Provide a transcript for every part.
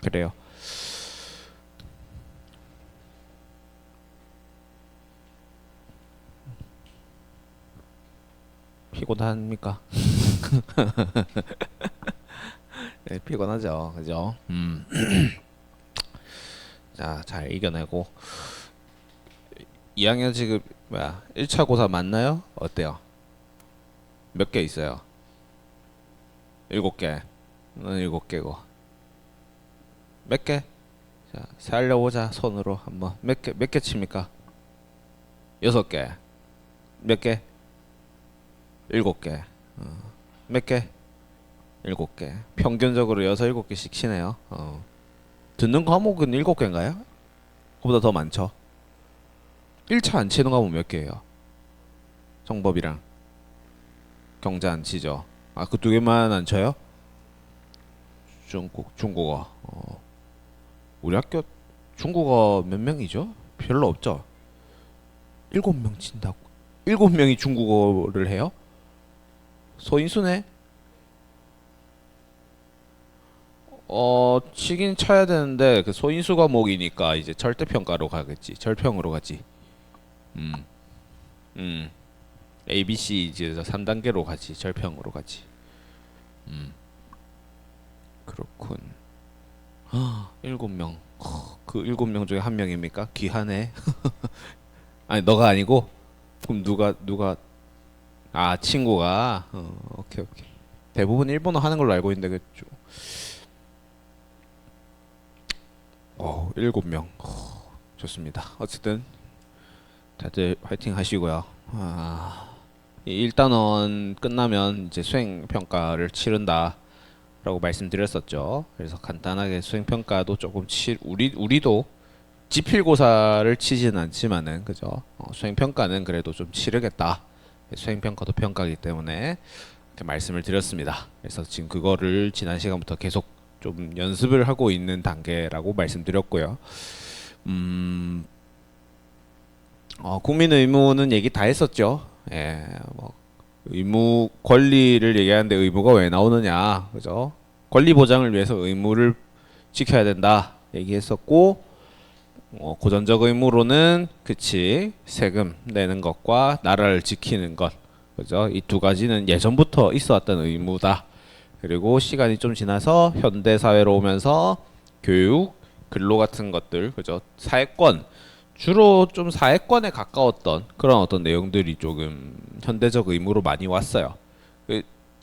그래요. 피곤합니까? 네, 피곤하죠. 그죠? 자, 잘 이겨내고 2학년 지금 뭐야? 1차 고사 맞나요? 어때요? 몇 개 있어요? 7개. 는 7개고. 몇 개? 자, 살려보자. 손으로 한번. 몇 개 칩니까? 6개. 몇 개? 7개. 몇 개? 7개. 평균적으로 6, 7개씩 치네요. 듣는 과목은 7개인가요? 그보다 더 많죠. 1차 안 치는 과목 몇 개예요? 정법이랑 경제 안 치죠. 아, 그 두 개만 안 쳐요? 중국어. 우리 학교 중국어 몇 명이죠? 별로 없죠. 7명 친다고. 7명이 중국어를 해요? 소인수네? 치긴 쳐야 되는데 그 소인수 과목이니까 이제 절대평가로 가겠지. 절평으로 가지. 음, 음. ABC 이제 3단계로 가지. 절평으로 가지. 그렇군. 7명. 그 7명 중에 한 명입니까? 귀하네. 아니, 너가 아니고? 그럼 누가 아, 친구가. 오케이, 오케이. 대부분 일본어 하는 걸로 알고 있는데 그죠. 7명. 좋습니다. 어쨌든 다들 화이팅 하시고요. 이 1단원 끝나면 이제 수행 평가를 치른다라고 말씀드렸었죠. 그래서 간단하게 수행 평가도 조금 우리도 지필고사를 치지는 않지만은 그죠. 수행 평가는 그래도 좀 치르겠다. 수행 평가도 평가이기 때문에 이렇게 말씀을 드렸습니다. 그래서 지금 그거를 지난 시간부터 계속 좀 연습을 하고 있는 단계라고 말씀드렸고요. 국민 의무는 얘기 다 했었죠. 예, 뭐 의무 권리를 얘기하는데 의무가 왜 나오느냐, 그죠? 권리 보장을 위해서 의무를 지켜야 된다 얘기했었고, 고전적 의무로는 그치 세금 내는 것과 나라를 지키는 것, 그죠? 이 두 가지는 예전부터 있어왔던 의무다. 그리고 시간이 좀 지나서 현대 사회로 오면서 교육, 근로 같은 것들, 그죠? 사회권 주로 좀 사회권에 가까웠던 그런 어떤 내용들이 조금 현대적 의무로 많이 왔어요.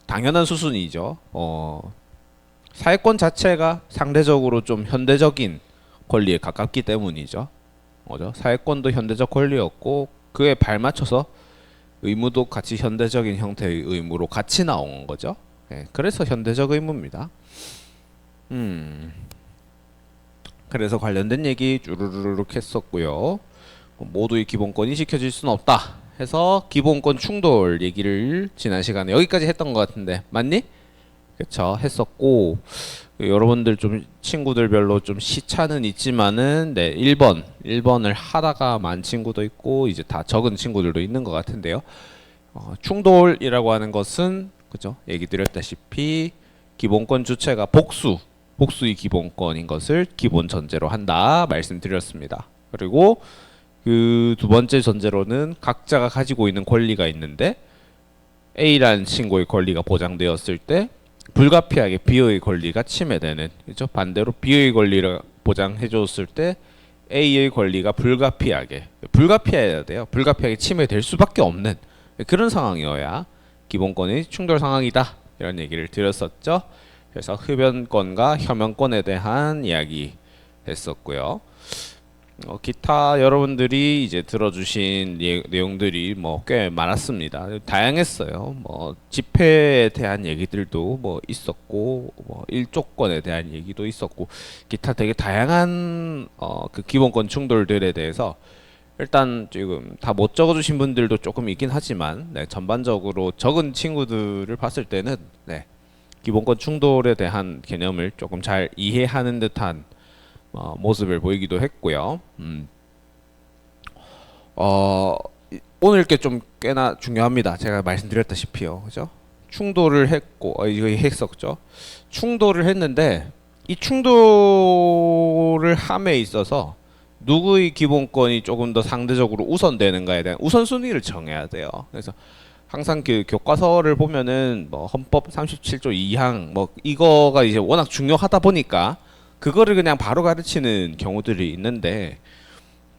당연한 수순이죠. 사회권 자체가 상대적으로 좀 현대적인 권리에 가깝기 때문이죠. 그죠? 사회권도 현대적 권리였고 그에 발맞춰서 의무도 같이 현대적인 형태의 의무로 같이 나온 거죠. 예, 그래서 현대적 의무입니다. 그래서 관련된 얘기 쭈루루룩 했었고요. 모두의 기본권이 지켜질 수는 없다 해서 기본권 충돌 얘기를 지난 시간에 여기까지 했던 것 같은데 맞니? 그쵸, 했었고 여러분들 좀 친구들별로 좀 시차는 있지만은 네 1번을 하다가 만 친구도 있고 이제 다 적은 친구들도 있는 것 같은데요. 충돌이라고 하는 것은 그죠, 얘기 드렸다시피 기본권 주체가 복수의 기본권인 것을 기본 전제로 한다 말씀드렸습니다. 그리고 그 두 번째 전제로는 각자가 가지고 있는 권리가 있는데 A라는 친구의 권리가 보장되었을 때 불가피하게 B의 권리가 침해되는, 그렇죠? 반대로 B의 권리를 보장해 줬을 때 A의 권리가 불가피해야 돼요. 불가피하게 침해될 수밖에 없는 그런 상황이어야 기본권이 충돌 상황이다 이런 얘기를 드렸었죠. 그래서 흡연권과 혐연권에 대한 이야기 했었고요. 기타 여러분들이 이제 들어주신 내용들이 뭐 꽤 많았습니다. 다양했어요. 뭐 집회에 대한 얘기들도 뭐 있었고, 뭐 일조권에 대한 얘기도 있었고, 기타 되게 다양한 그 기본권 충돌들에 대해서 일단 지금 다 못 적어주신 분들도 조금 있긴 하지만 네, 전반적으로 적은 친구들을 봤을 때는 네, 기본권 충돌에 대한 개념을 조금 잘 이해하는 듯한 모습을 보이기도 했고요. 오늘 게 좀 꽤나 중요합니다. 제가 말씀드렸다시피요, 그죠? 충돌을 했고 이거 했었죠. 충돌을 했는데 이 충돌을 함에 있어서 누구의 기본권이 조금 더 상대적으로 우선되는가에 대한 우선순위를 정해야 돼요. 그래서 항상 그 교과서를 보면은 뭐 헌법 37조 2항 뭐 이거가 이제 워낙 중요하다 보니까 그거를 그냥 바로 가르치는 경우들이 있는데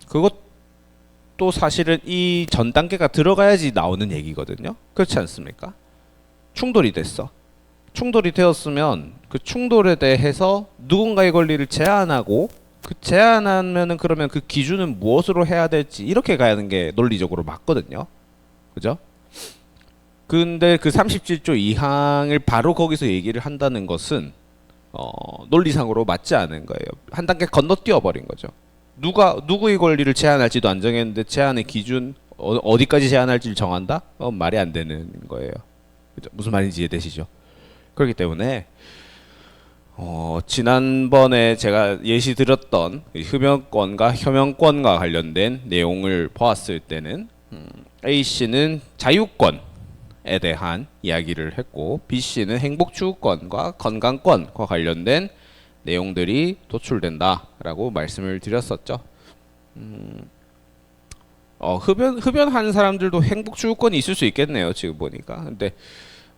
그것도 사실은 이 전 단계가 들어가야지 나오는 얘기거든요. 그렇지 않습니까? 충돌이 됐어. 충돌이 되었으면 그 충돌에 대해서 누군가의 권리를 제한하고 그 제한하면은 그러면 그 기준은 무엇으로 해야 될지 이렇게 가는 게 논리적으로 맞거든요. 그죠? 근데 그 37조 2항을 바로 거기서 얘기를 한다는 것은 논리상으로 맞지 않은 거예요. 한 단계 건너뛰어 버린 거죠. 누구의 권리를 제한할지도 안 정했는데 제한의 기준 어디까지 제한할지를 정한다? 말이 안 되는 거예요. 그죠? 무슨 말인지 이해되시죠? 그렇기 때문에 지난번에 제가 예시 드렸던 흡연권과 혐연권과 관련된 내용을 보았을 때는 A 씨는 자유권에 대한 이야기를 했고 B 씨는 행복추구권과 건강권과 관련된 내용들이 도출된다라고 말씀을 드렸었죠. 흡연하는 사람들도 행복추구권이 있을 수 있겠네요. 지금 보니까. 근데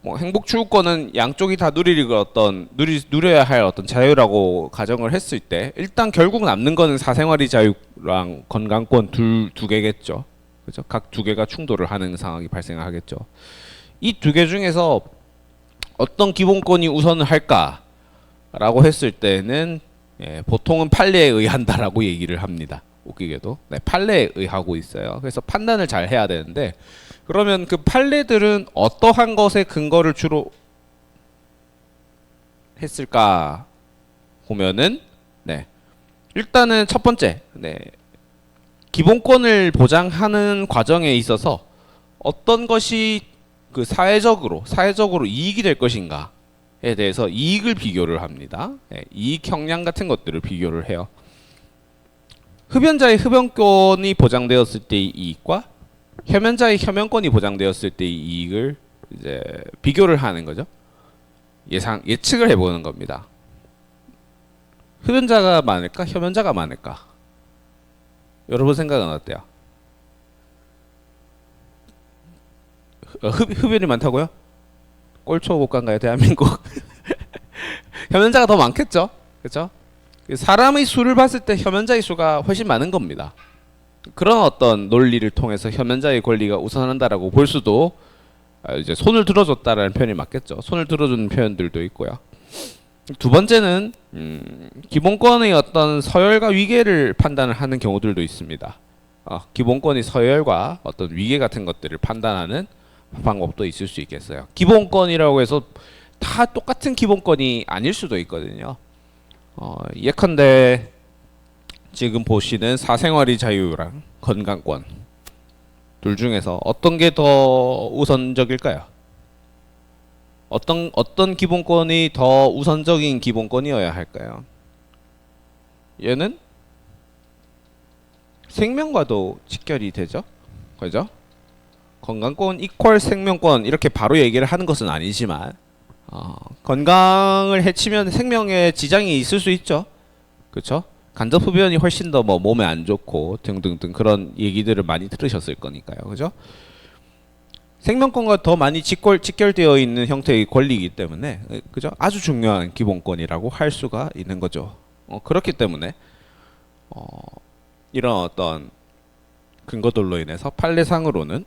뭐 행복추구권은 양쪽이 다 누려야 할 어떤 자유라고 가정을 했을 때 일단 결국 남는 거는 사생활의 자유랑 건강권 두 개겠죠. 그죠? 각 두 개가 충돌을 하는 상황이 발생하겠죠. 이 두 개 중에서 어떤 기본권이 우선을 할까라고 했을 때는 보통은 판례에 의한다라고 얘기를 합니다. 웃기게도 판례에 의하고 있어요. 그래서 판단을 잘 해야 되는데 그러면 그 판례들은 어떠한 것에 근거를 주로 했을까 보면은 일단은 첫 번째 기본권을 보장하는 과정에 있어서 어떤 것이 그 사회적으로 이익이 될 것인가에 대해서 이익을 비교를 합니다. 이익 형량 같은 것들을 비교를 해요. 흡연자의 흡연권이 보장되었을 때의 이익과 혐연자의 혐연권이 보장되었을 때의 이익을 이제 비교를 하는 거죠. 예측을 해보는 겁니다. 흡연자가 많을까? 혐연자가 많을까? 여러분 생각은 어때요? 흡연이 많다고요? 꼴초 못간가요 대한민국? 혐연자가 더 많겠죠? 그렇죠? 사람의 수를 봤을 때 혐연자의 수가 훨씬 많은 겁니다. 그런 어떤 논리를 통해서 혐연자의 권리가 우선한다라고 볼 수도 이제 손을 들어줬다라는 표현이 맞겠죠. 손을 들어주는 표현들도 있고요. 두 번째는 기본권의 어떤 서열과 위계를 판단을 하는 경우들도 있습니다. 기본권의 서열과 어떤 위계 같은 것들을 판단하는 방법도 있을 수 있겠어요. 기본권이라고 해서 다 똑같은 기본권이 아닐 수도 있거든요. 예컨대 지금 보시는 사생활의 자유랑 건강권 둘 중에서 어떤 게 더 우선적일까요? 어떤 기본권이 더 우선적인 기본권이어야 할까요? 얘는 생명과도 직결이 되죠. 그죠? 건강권 이퀄 생명권 이렇게 바로 얘기를 하는 것은 아니지만 건강을 해치면 생명에 지장이 있을 수 있죠. 그렇죠? 간접 흡연이 훨씬 더 뭐 몸에 안 좋고 등등등 그런 얘기들을 많이 들으셨을 거니까요. 그죠? 생명권과 더 많이 직결되어 있는 형태의 권리이기 때문에 그죠? 아주 중요한 기본권이라고 할 수가 있는 거죠. 그렇기 때문에 이런 어떤 근거들로 인해서 판례상으로는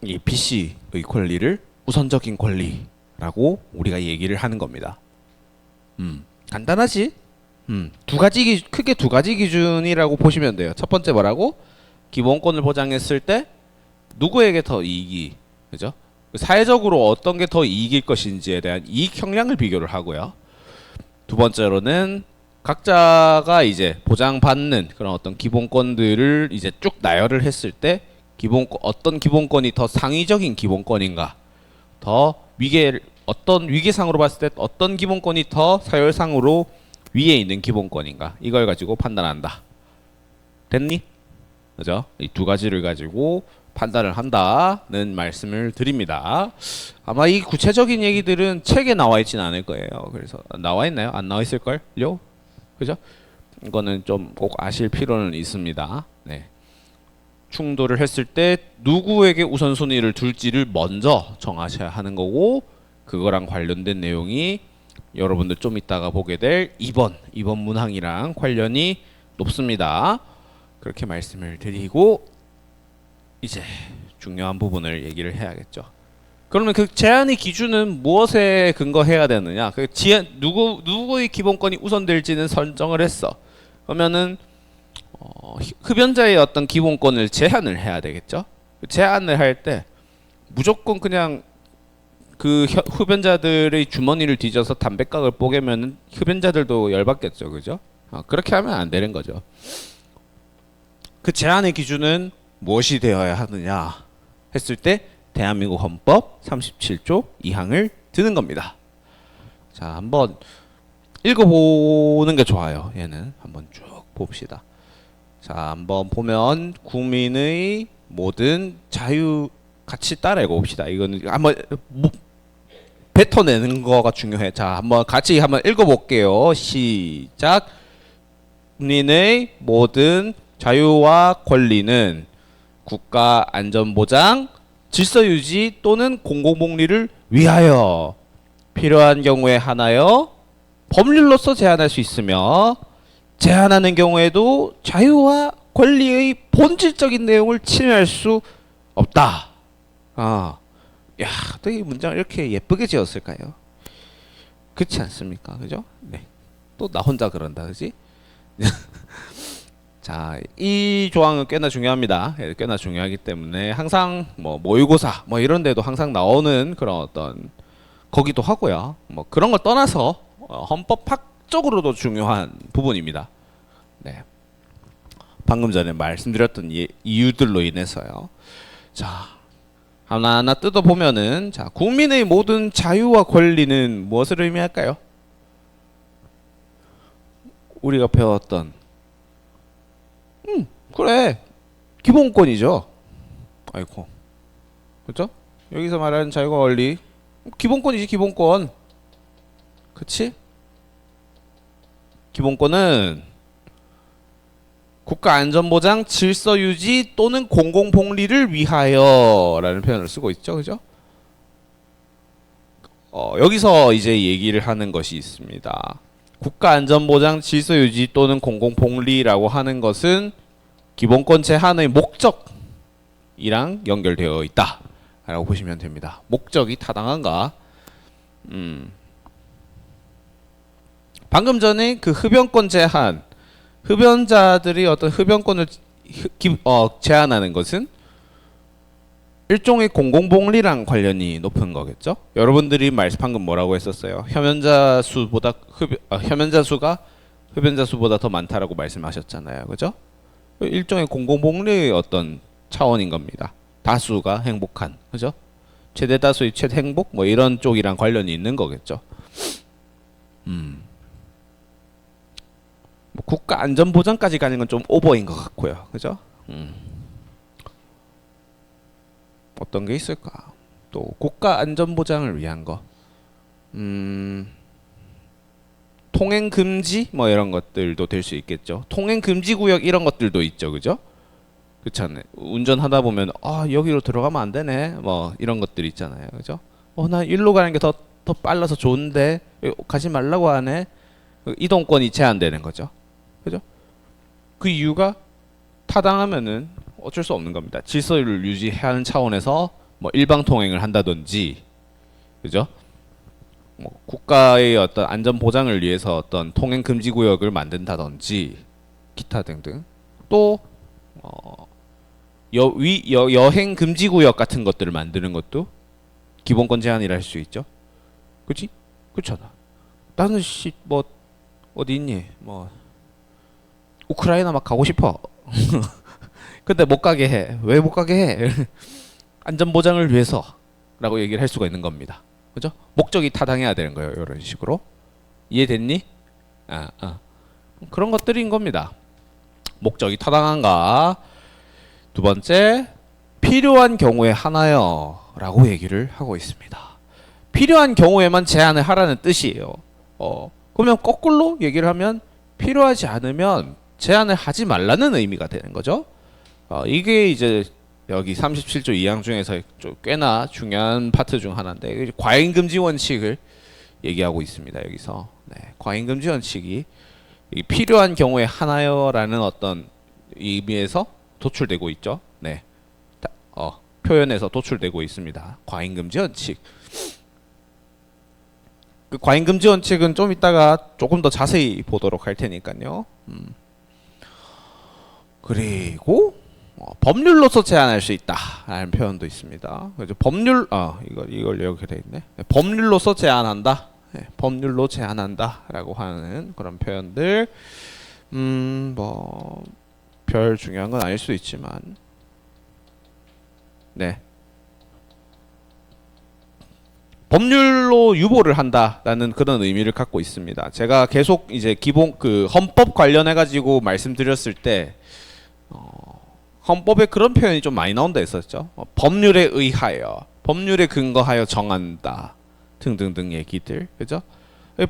이 BC의 권리를 우선적인 권리라고 우리가 얘기를 하는 겁니다. 간단하지? 크게 두 가지 기준이라고 보시면 돼요. 첫 번째 뭐라고? 기본권을 보장했을 때 누구에게 더 이익이, 그죠? 사회적으로 어떤 게 더 이익일 것인지에 대한 이익 형량을 비교를 하고요. 두 번째로는 각자가 이제 보장받는 그런 어떤 기본권들을 이제 쭉 나열을 했을 때 어떤 기본권이 더 상위적인 기본권인가, 더 어떤 위계상으로 봤을 때 어떤 기본권이 더 사열상으로 위에 있는 기본권인가, 이걸 가지고 판단한다. 됐니? 그죠? 이 두 가지를 가지고 판단을 한다는 말씀을 드립니다. 아마 이 구체적인 얘기들은 책에 나와 있지는 않을 거예요. 그래서 나와 있나요? 안 나와 있을걸요? 그죠? 이거는 좀 꼭 아실 필요는 있습니다. 네. 충돌을 했을 때 누구에게 우선순위를 둘지를 먼저 정하셔야 하는 거고, 그거랑 관련된 내용이 여러분들 좀 이따가 보게 될 2번 문항이랑 관련이 높습니다. 그렇게 말씀을 드리고 이제 중요한 부분을 얘기를 해야겠죠. 그러면 그 제한의 기준은 무엇에 근거해야 되느냐? 그 누구의 기본권이 우선될지는 설정을 했어. 그러면은 흡연자의 어떤 기본권을 제한을 해야 되겠죠. 제한을 할 때 무조건 그냥 그 흡연자들의 주머니를 뒤져서 담배각을 뽀개면 흡연자들도 열받겠죠, 그죠? 그렇게 하면 안 되는 거죠. 그 제한의 기준은 무엇이 되어야 하느냐 했을 때 대한민국 헌법 37조 2항을 드는 겁니다. 자, 한번 읽어보는 게 좋아요. 얘는 한번 쭉 봅시다. 자, 한번 보면 국민의 모든 자유 같이 따라 읽어봅시다. 이거는 한번 뱉어내는 거가 중요해. 자, 한번 같이 한번 읽어볼게요. 시작. 국민의 모든 자유와 권리는 국가 안전보장, 질서유지 또는 공공복리를 위하여 필요한 경우에 하나여 법률로서 제한할 수 있으며 제한하는 경우에도 자유와 권리의 본질적인 내용을 침해할 수 없다. 야, 또 이 문장을 이렇게 예쁘게 지었을까요? 그렇지 않습니까? 그죠? 네. 또 나 혼자 그런다, 그지? 자, 이 조항은 꽤나 중요합니다. 꽤나 중요하기 때문에 항상 뭐 모의고사 뭐 이런 데도 항상 나오는 그런 어떤 거기도 하고요. 뭐 그런 걸 떠나서 헌법학적으로도 중요한 부분입니다. 네. 방금 전에 말씀드렸던 이유들로 인해서요. 자, 하나하나 뜯어보면은 자, 국민의 모든 자유와 권리는 무엇을 의미할까요? 우리가 배웠던 그래, 기본권이죠. 아이고, 그렇죠? 여기서 말하는 자유와 권리 기본권이지, 기본권. 그치? 기본권은 국가 안전보장, 질서 유지 또는 공공복리를 위하여 라는 표현을 쓰고 있죠. 그죠? 여기서 이제 얘기를 하는 것이 있습니다. 국가 안전보장, 질서 유지 또는 공공복리라고 하는 것은 기본권 제한의 목적이랑 연결되어 있다 라고 보시면 됩니다. 목적이 타당한가? 방금 전에 그 흡연권 제한, 흡연자들이 어떤 흡연권을 제한하는 것은 일종의 공공복리랑 관련이 높은 거겠죠. 여러분들이 방금 뭐라고 했었어요? 흡연자 수가 흡연자 수보다 더 많다라고 말씀하셨잖아요, 그죠? 일종의 공공복리의 어떤 차원인 겁니다. 다수가 행복한, 그죠? 최대 다수의 최행복 뭐 이런 쪽이랑 관련이 있는 거겠죠. 뭐 국가 안전 보장까지 가는 건 좀 오버인 것 같고요, 그죠? 어떤 게 있을까? 또 국가 안전 보장을 위한 거, 통행 금지 뭐 이런 것들도 될 수 있겠죠. 통행 금지 구역 이런 것들도 있죠, 그죠? 그렇잖아요. 운전하다 보면 여기로 들어가면 안 되네 뭐 이런 것들 있잖아요, 그죠? 나 일로 가는 게 더 빨라서 좋은데 가지 말라고 하네. 이동권이 제한되는 거죠, 그죠? 그 이유가 타당하면은 어쩔 수 없는 겁니다. 질서를 유지하는 차원에서 뭐 일방 통행을 한다든지, 그죠? 뭐 국가의 어떤 안전 보장을 위해서 어떤 통행 금지 구역을 만든다든지 기타 등등. 또 여행 금지 구역 같은 것들을 만드는 것도 기본권 제한이라 할 수 있죠. 그렇지? 그렇잖아. 나는 뭐 어디 있니? 뭐 우크라이나 막 가고 싶어. 근데 못 가게 해. 왜 못 가게 해? 안전 보장을 위해서라고 얘기를 할 수가 있는 겁니다. 그죠? 목적이 타당해야 되는 거예요. 이런 식으로. 이해됐니? 그런 것들인 겁니다. 목적이 타당한가? 두 번째, 필요한 경우에 하나요라고 얘기를 하고 있습니다. 필요한 경우에만 제한을 하라는 뜻이에요. 그러면 거꾸로 얘기를 하면 필요하지 않으면 제한을 하지 말라는 의미가 되는 거죠. 이게 이제 여기 37조 2항 중에서 좀 꽤나 중요한 파트 중 하나인데 과잉금지 원칙을 얘기하고 있습니다. 여기서 과잉금지 원칙이 필요한 경우에 하나요라는 어떤 의미에서 도출되고 있죠. 표현에서 도출되고 있습니다. 과잉금지 원칙. 그 과잉금지 원칙은 좀 이따가 조금 더 자세히 보도록 할 테니까요. 그리고 법률로서 제한할 수 있다라는 표현도 있습니다. 그래서 이걸 이렇게 돼 있네. 법률로서 제한한다. 법률로 제한한다라고 하는 그런 표현들. 뭐 별 중요한 건 아닐 수도 있지만, 법률로 유보를 한다라는 그런 의미를 갖고 있습니다. 제가 계속 이제 기본 그 헌법 관련해 가지고 말씀드렸을 때 헌법에 그런 표현이 좀 많이 나온다 했었죠. 법률에 의하여, 법률에 근거하여 정한다 등등등 얘기들, 그죠?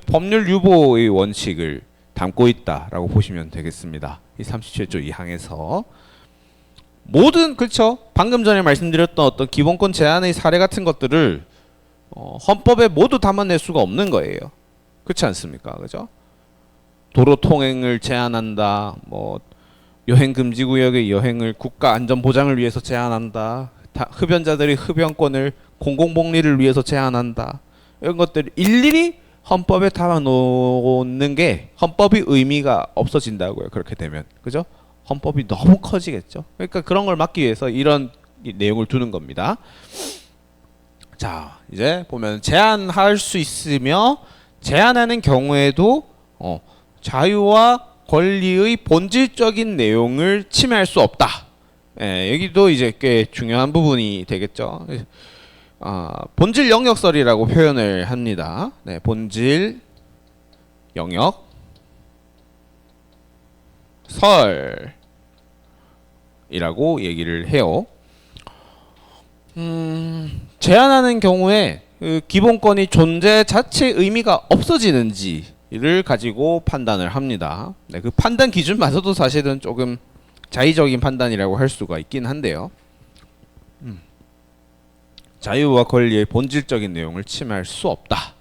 법률 유보의 원칙을 담고 있다라고 보시면 되겠습니다. 이 37조 2항에서 모든, 그렇죠? 방금 전에 말씀드렸던 어떤 기본권 제한의 사례 같은 것들을 헌법에 모두 담아낼 수가 없는 거예요. 그렇지 않습니까? 그죠? 도로 통행을 제한한다. 뭐 여행 금지 구역의 여행을 국가 안전 보장을 위해서 제한한다. 흡연자들의 흡연권을 공공복리를 위해서 제한한다. 이런 것들 일일이 헌법에 담아 놓는 게 헌법의 의미가 없어진다고요. 그렇게 되면. 그죠? 헌법이 너무 커지겠죠. 그러니까 그런 걸 막기 위해서 이런 내용을 두는 겁니다. 자, 이제 보면 제한할 수 있으며 제한하는 경우에도 자유와 권리의 본질적인 내용을 침해할 수 없다. 여기도 이제 꽤 중요한 부분이 되겠죠. 본질 영역설이라고 표현을 합니다. 본질 영역 설이라고 얘기를 해요. 제한하는 경우에 그 기본권이 존재 자체의 의미가 없어지는지를 가지고 판단을 합니다. 그 판단 기준마저도 사실은 조금 자의적인 판단이라고 할 수가 있긴 한데요. 자유와 권리의 본질적인 내용을 침해할 수 없다.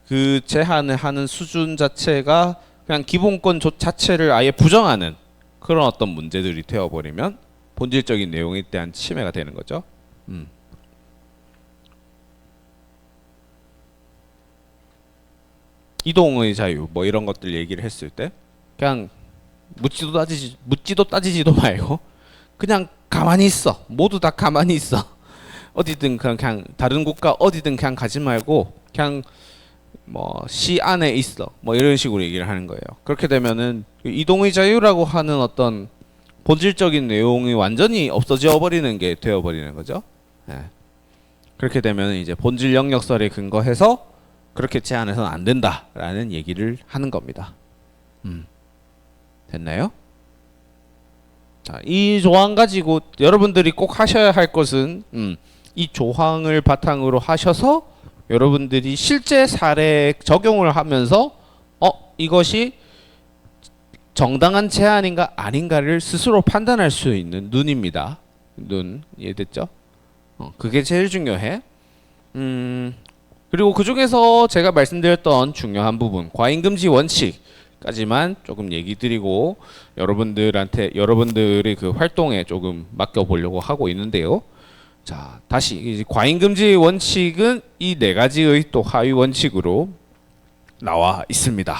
그 제한을 하는 수준 자체가 그냥 기본권 자체를 아예 부정하는 그런 어떤 문제들이 되어버리면 본질적인 내용에 대한 침해가 되는 거죠. 이동의 자유 뭐 이런 것들 얘기를 했을 때 그냥 묻지도 따지지도 말고 그냥 가만히 있어. 모두 다 가만히 있어. 어디든 그냥 다른 국가 어디든 그냥 가지 말고 그냥 뭐 시 안에 있어. 뭐 이런 식으로 얘기를 하는 거예요. 그렇게 되면은 이동의 자유라고 하는 어떤 본질적인 내용이 완전히 없어져 버리는 게 되어 버리는 거죠. 그렇게 되면 이제 본질 영역설에 근거해서 그렇게 제한해서는 안 된다라는 얘기를 하는 겁니다. 됐나요? 자, 이 조항 가지고 여러분들이 꼭 하셔야 할 것은 이 조항을 바탕으로 하셔서 여러분들이 실제 사례 적용을 하면서 이것이 정당한 제한인가 아닌가를 스스로 판단할 수 있는 눈입니다. 눈 이해됐죠? 그게 제일 중요해. 그리고 그 중에서 제가 말씀드렸던 중요한 부분 과잉금지 원칙까지만 조금 얘기 드리고 여러분들의 그 활동에 조금 맡겨보려고 하고 있는데요. 자, 다시 이제 과잉금지 원칙은 이 네 가지의 또 하위 원칙으로 나와 있습니다.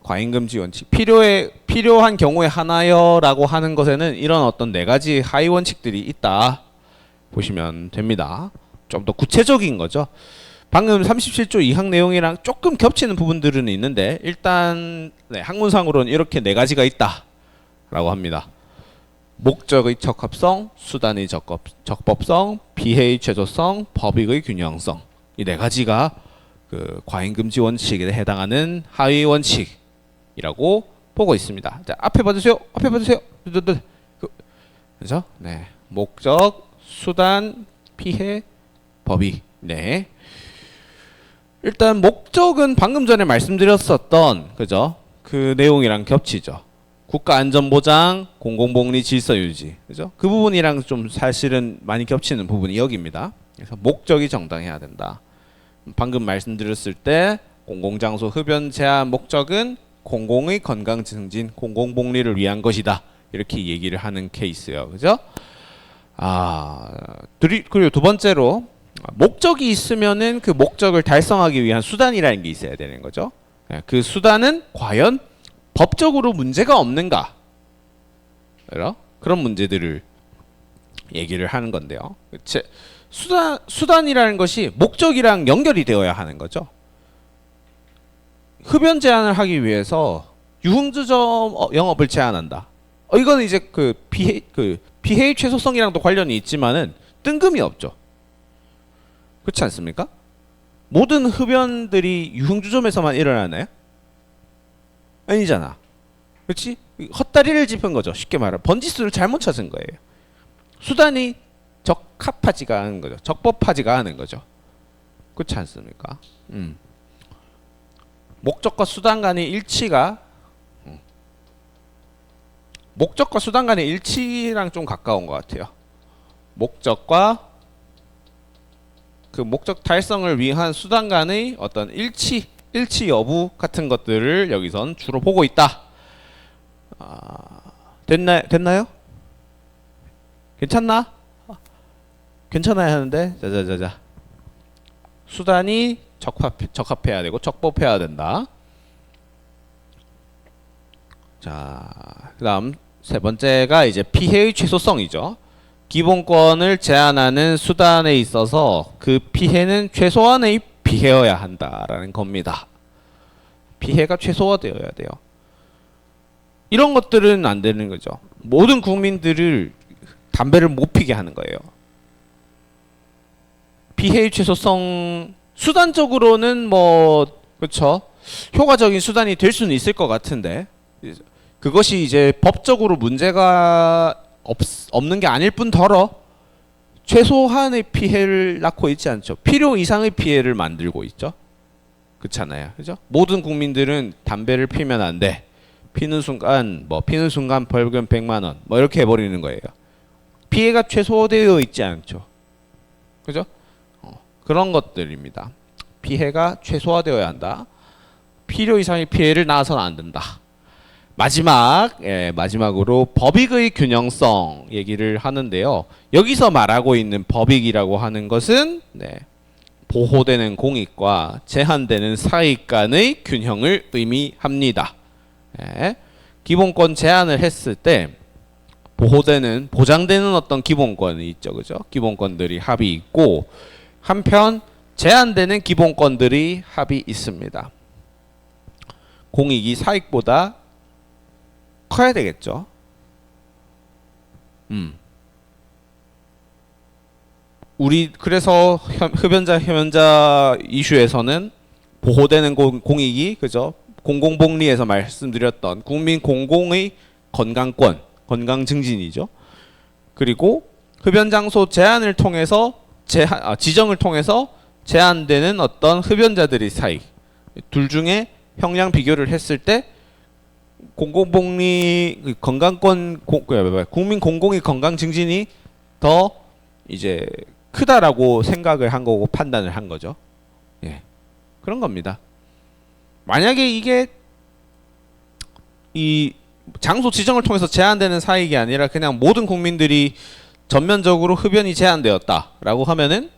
과잉금지 원칙 필요한 경우에 하나요라고 하는 것에는 이런 어떤 네 가지 하위 원칙들이 있다 보시면 됩니다. 좀 더 구체적인 거죠. 방금 37조 2항 내용이랑 조금 겹치는 부분들은 있는데 일단 학문상으로는 이렇게 네 가지가 있다라고 합니다. 목적의 적합성, 수단의 적법성, 비해의 최소성, 법익의 균형성. 이 네 가지가 그 과잉금지 원칙에 해당하는 하위 원칙이라고 보고 있습니다. 자, 앞에 봐주세요. 앞에 봐주세요. 그죠? 네. 목적, 수단, 피해, 법익. 네. 일단 목적은 방금 전에 말씀드렸었던 그죠? 그 내용이랑 겹치죠. 국가안전보장, 공공복리 질서유지. 그죠? 그 부분이랑 좀 사실은 많이 겹치는 부분이 여기입니다. 그래서 목적이 정당해야 된다. 방금 말씀드렸을 때 공공장소 흡연 제한 목적은 공공의 건강 증진, 공공복리를 위한 것이다. 이렇게 얘기를 하는 케이스예요. 그죠? 그리고 두 번째로 목적이 있으면은 그 목적을 달성하기 위한 수단이라는 게 있어야 되는 거죠. 그 수단은 과연 법적으로 문제가 없는가? 그런 문제들을 얘기를 하는 건데요. 수단이라는 것이 목적이랑 연결이 되어야 하는 거죠. 흡연 제한을 하기 위해서 유흥주점 영업을 제한한다. 이거는 이제 그 피해의 최소성이랑도 관련이 있지만은 뜬금이 없죠. 그렇지 않습니까? 모든 흡연들이 유흥주점에서만 일어나나요? 아니잖아. 그렇지? 헛다리를 짚은 거죠. 쉽게 말하면 번지수를 잘못 찾은 거예요. 수단이 적합하지가 않은 거죠. 적법하지가 않은 거죠. 그렇지 않습니까? 목적과 수단 간의 일치가 목적과 수단 간의 일치랑 좀 가까운 것 같아요. 목적과 그 목적 달성을 위한 수단 간의 어떤 일치 여부 같은 것들을 여기선 주로 보고 있다. 됐나요? 괜찮나? 괜찮아야 하는데 자자자자. 수단이 적합해야 되고 적법해야 된다. 자, 그다음 세 번째가 이제 피해의 최소성이죠. 기본권을 제한하는 수단에 있어서 그 피해는 최소한의 피해여야 한다라는 겁니다. 피해가 최소화되어야 돼요. 이런 것들은 안 되는 거죠. 모든 국민들을 담배를 못 피게 하는 거예요. 피해의 최소성 수단적으로는 뭐 그렇죠. 효과적인 수단이 될 수는 있을 것 같은데 그것이 이제 법적으로 문제가 없는 게 아닐 뿐더러 최소한의 피해를 낳고 있지 않죠. 필요 이상의 피해를 만들고 있죠. 그렇잖아요. 그죠? 모든 국민들은 담배를 피면 안 돼. 피는 순간 벌금 100만 원 뭐 이렇게 해버리는 거예요. 피해가 최소되어 있지 않죠. 그죠? 그런 것들입니다. 피해가 최소화되어야 한다. 필요 이상의 피해를 낳아서는 안 된다. 마지막으로 법익의 균형성 얘기를 하는데요. 여기서 말하고 있는 법익이라고 하는 것은 보호되는 공익과 제한되는 사익 간의 균형을 의미합니다. 기본권 제한을 했을 때 보장되는 어떤 기본권이 있죠. 그죠? 기본권들이 합이 있고 한편 제한되는 기본권들이 합이 있습니다. 공익이 사익보다 커야 되겠죠. 그래서 흡연자 이슈에서는 보호되는 공익이 그죠? 공공복리에서 말씀드렸던 국민 공공의 건강권, 건강 증진이죠. 그리고 흡연 장소 제한을 통해서 지정을 통해서 제한되는 어떤 흡연자들의 사이 둘 중에 형량 비교를 했을 때 공공복리 건강권 국민 공공의 건강 증진이 더 이제 크다라고 생각을 한 거고 판단을 한 거죠. 예. 그런 겁니다. 만약에 이게 이 장소 지정을 통해서 제한되는 사익이 아니라 그냥 모든 국민들이 전면적으로 흡연이 제한되었다라고 하면은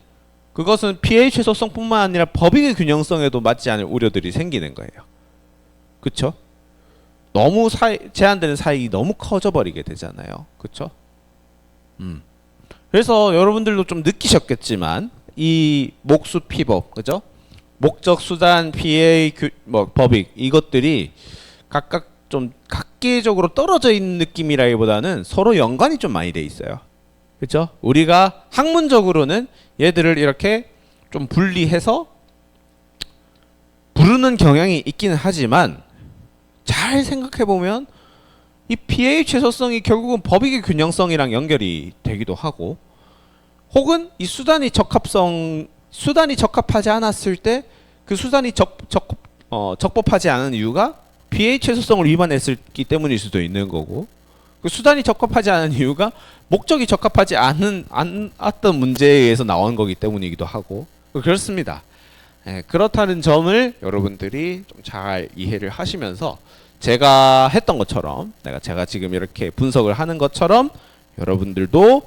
그것은 피해 최소성뿐만 아니라 법익의 균형성에도 맞지 않을 우려들이 생기는 거예요. 그렇죠? 너무 제한되는 사익이 너무 커져 버리게 되잖아요. 그렇죠? 그래서 여러분들도 좀 느끼셨겠지만 이 목수피법, 그죠? 목적, 수단, 피해, 법익 이것들이 각각 좀 각계적으로 떨어져 있는 느낌이라기보다는 서로 연관이 좀 많이 돼 있어요. 그렇죠? 우리가 학문적으로는 얘들을 이렇게 좀 분리해서 부르는 경향이 있기는 하지만 잘 생각해 보면 이 pH 최소성이 결국은 법익의 균형성이랑 연결이 되기도 하고, 혹은 이 수단이 적합하지 않았을 때 그 수단이 적법하지 않은 이유가 pH 최소성을 위반했기 때문일 수도 있는 거고, 그 수단이 적합하지 않은 이유가 목적이 적합하지 않았던 문제에 의해서 나온 거기 때문이기도 하고, 그렇습니다. 그렇다는 점을 여러분들이 좀 잘 이해를 하시면서 제가 했던 것처럼, 제가 지금 이렇게 분석을 하는 것처럼 여러분들도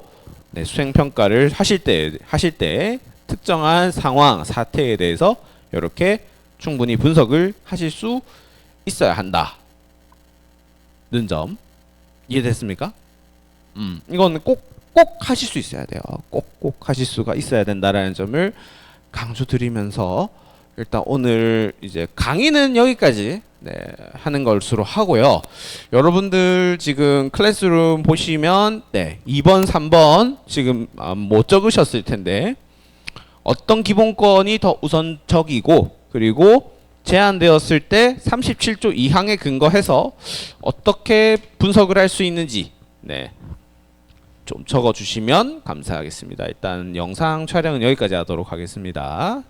수행평가를 하실 때 특정한 상황, 사태에 대해서 이렇게 충분히 분석을 하실 수 있어야 한다는 점 이해됐습니까? 이건 꼭 하실 수 있어야 돼요. 꼭 하실 수가 있어야 된다라는 점을 강조드리면서 일단 오늘 이제 강의는 여기까지 하는 것으로 하고요. 여러분들 지금 클래스룸 보시면 2번, 3번 지금 못 적으셨을 텐데, 어떤 기본권이 더 우선적이고, 그리고 제한되었을 때 37조 2항에 근거해서 어떻게 분석을 할 수 있는지 좀 적어주시면 감사하겠습니다. 일단 영상 촬영은 여기까지 하도록 하겠습니다.